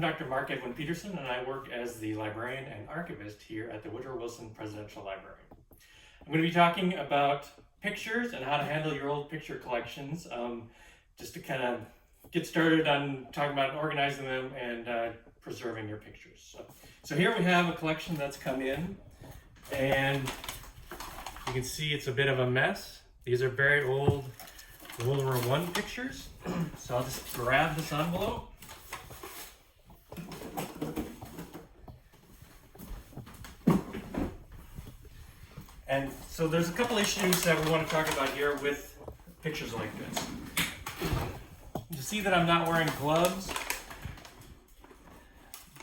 I'm Dr. Mark Edwin Peterson, and I work as the librarian and archivist here at the Woodrow Wilson Presidential Library. I'm going to be talking about pictures and how to handle your old picture collections, just to kind of get started on talking about organizing them and preserving your pictures. So here we have a collection that's come in, and you can see it's a bit of a mess. These are very old World War I pictures. So I'll just grab this envelope. And so there's a couple issues that we want to talk about here with pictures like this. You see that I'm not wearing gloves.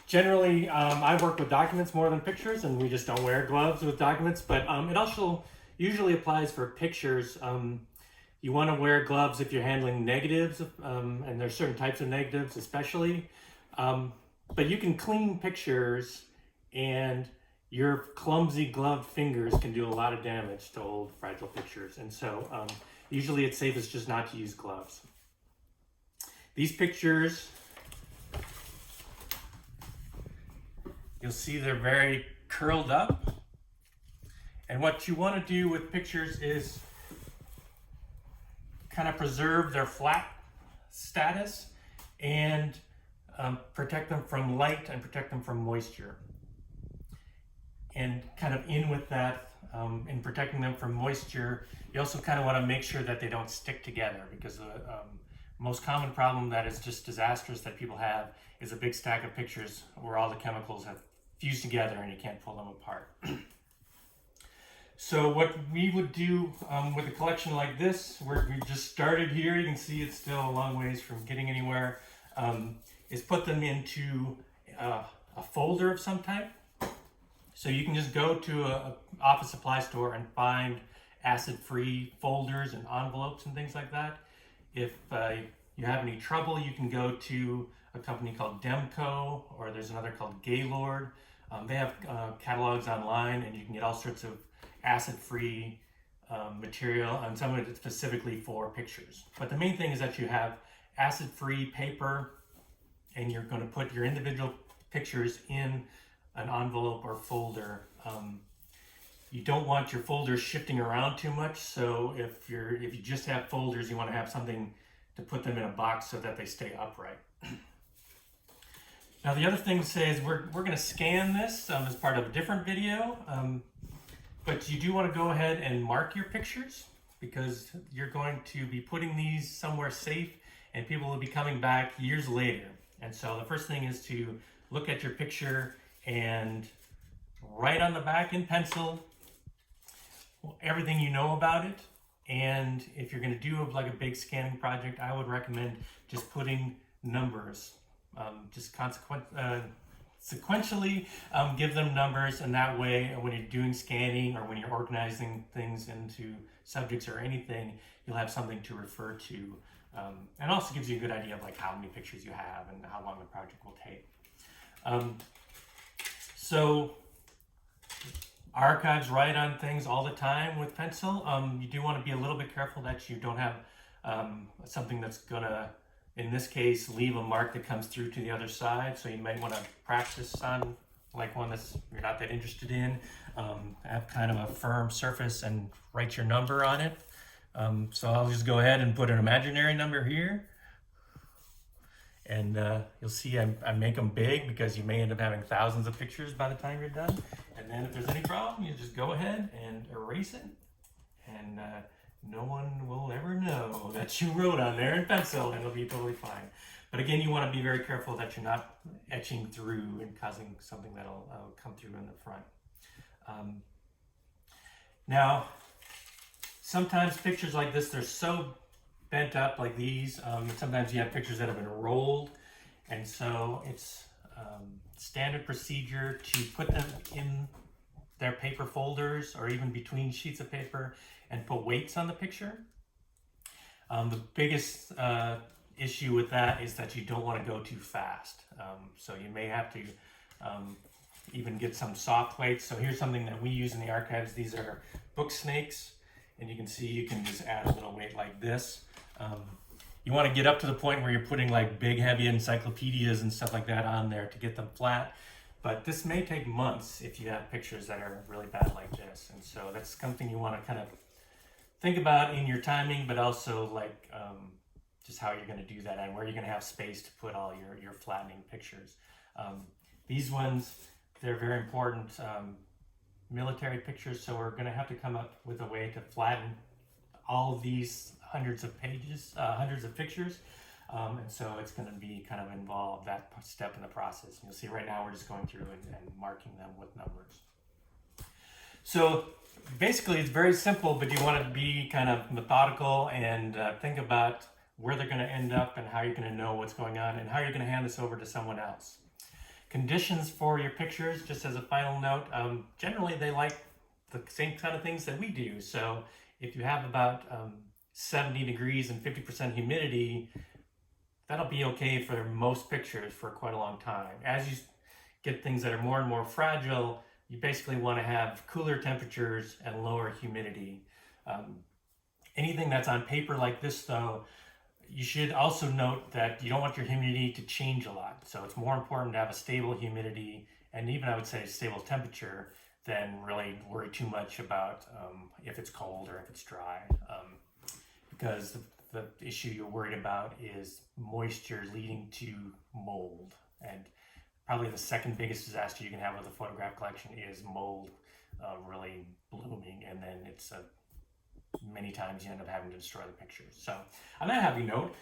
Generally, I work with documents more than pictures, and we just don't wear gloves with documents, but it also usually applies for pictures. You want to wear gloves if you're handling negatives, and there's certain types of negatives especially. But you can clean pictures, and your clumsy gloved fingers can do a lot of damage to old fragile pictures. And so usually it's safest just not to use gloves. These pictures, you'll see they're very curled up. And what you want to do with pictures is kind of preserve their flat status and protect them from light and protect them from moisture. And kind of in with that, in protecting them from moisture, you also kind of want to make sure that they don't stick together, because the most common problem that is just disastrous that people have is a big stack of pictures where all the chemicals have fused together and you can't pull them apart. So what we would do with a collection like this, where we just started here, you can see it's still a long ways from getting anywhere, is put them into a folder of some type. So you can just go to an office supply store and find acid-free folders and envelopes and things like that. If you have any trouble, you can go to a company called Demco, or there's another called Gaylord. They have catalogs online, and you can get all sorts of acid-free material, and some of it specifically for pictures. But the main thing is that you have acid-free paper, and you're going to put your individual pictures in an envelope or folder. You don't want your folders shifting around too much, so if you just have folders, you want to have something to put them in a box so that they stay upright. Now the other thing to say is we're going to scan this as part of a different video, but you do want to go ahead and mark your pictures, because you're going to be putting these somewhere safe and people will be coming back years later. And so the first thing is to look at your picture and write on the back in pencil everything you know about it. And if you're going to do like a big scanning project, I would recommend just putting numbers, just sequentially give them numbers, and that way when you're doing scanning or when you're organizing things into subjects or anything, you'll have something to refer to, and also gives you a good idea of like how many pictures you have and how long the project will take. So archives write on things all the time with pencil. You do want to be a little bit careful that you don't have something that's gonna, in this case, leave a mark that comes through to the other side. So you might want to practice on like one that's you're not that interested in. Have kind of a firm surface and write your number on it. So I'll just go ahead and put an imaginary number here. And you'll see I make them big, because you may end up having thousands of pictures by the time you're done. And then if there's any problem, you just go ahead and erase it. And no one will ever know that you wrote on there in pencil, and it'll be totally fine. But again, you want to be very careful that you're not etching through and causing something that'll come through in the front. Now, sometimes pictures like this, they're so bent up like these. Sometimes you have pictures that have been rolled, and so it's standard procedure to put them in their paper folders or even between sheets of paper and put weights on the picture. The biggest issue with that is that you don't want to go too fast. So you may have to even get some soft weights. So here's something that we use in the archives. These are book snakes, and you can see you can just add a little weight like this. you want to get up to the point where you're putting like big heavy encyclopedias and stuff like that on there to get them flat. But this may take months if you have pictures that are really bad like this. And so that's something you want to kind of think about in your timing, but also like just how you're going to do that and where you're going to have space to put all your flattening pictures. These ones, they're very important military pictures, so we're going to have to come up with a way to flatten all of these hundreds of pages, hundreds of pictures. And so it's going to be kind of involved, that step in the process. And you'll see right now we're just going through and marking them with numbers. So basically it's very simple, but you want to be kind of methodical and think about where they're going to end up and how you're going to know what's going on and how you're going to hand this over to someone else. Conditions for your pictures, just as a final note, generally they like the same kind of things that we do. So if you have about 70 degrees and 50% humidity, that'll be okay for most pictures for quite a long time. As you get things that are more and more fragile, you basically want to have cooler temperatures and lower humidity. Anything that's on paper like this though, you should also note that you don't want your humidity to change a lot. So it's more important to have a stable humidity and even I would say stable temperature than really worry too much about if it's cold or if it's dry. Because the issue you're worried about is moisture leading to mold. And probably the second biggest disaster you can have with a photograph collection is mold really blooming, and then it's many times you end up having to destroy the pictures. So on that happy note,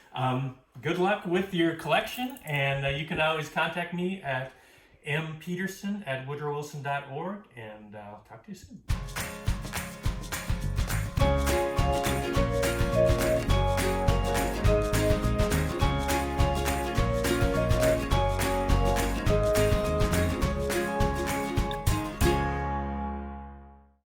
good luck with your collection, and you can always contact me at mpeterson@woodrowwilson.org, and I'll talk to you soon.